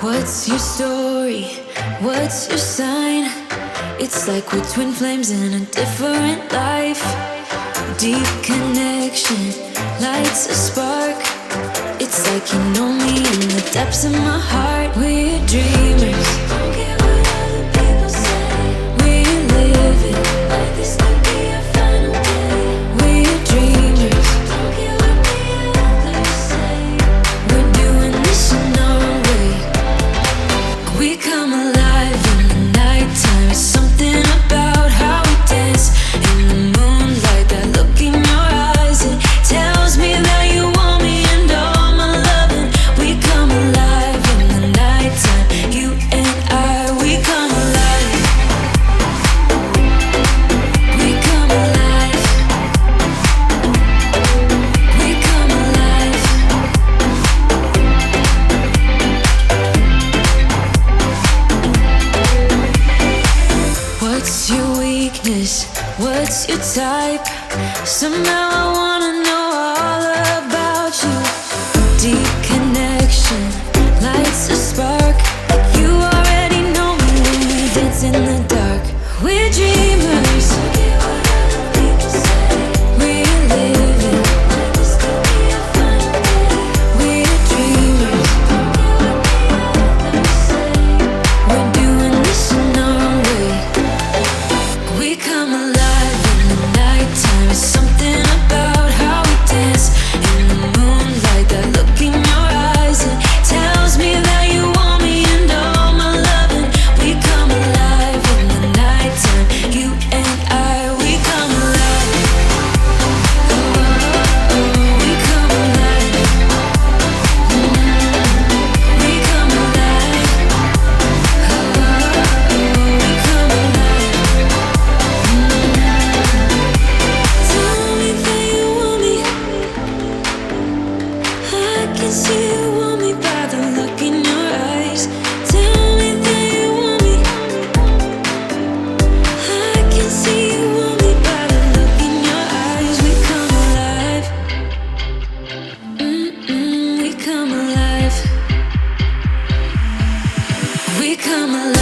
What's your story? What's your sign? It's like we're twin flames in a different life. Deep connection lights a spark. It's like you know me in the depths of my heart. We're dreamers. Don't care what other people say. We're living like this could be our final day. We're dreamers. Don't care what the others say. We're doing this in our way. We come alive in the nighttime. It's something about how we dance in the moonlight. That look in your eyes, it tells me that you want me and all my loving. We come alive in the nighttime. You and I, we come alive. We come alive. We come alive. What's your weakness? What's your type? Somehow I wanna know all about you. Deep connection lights a spark. Like you already know me when we dance in the dark. We're dreamers. Don't care what other people say. We're living like this could be our final day. We're dreamers. Don't care what the others say. We're doing this in our way. We come alive in the nighttime. It's something about how we dance in the moonlight. That look in your eyes, it tells me that you want me and all my loving. We come alive in the nighttime. You and I, we come alive. Oh, we come alive. We come alive. Oh, we come alive. Tell me that you want me. I can see you want me by the look in your eyes. Tell me that you want me. I can see you want me by the look in your eyes. We come alive. We come alive. We come alive.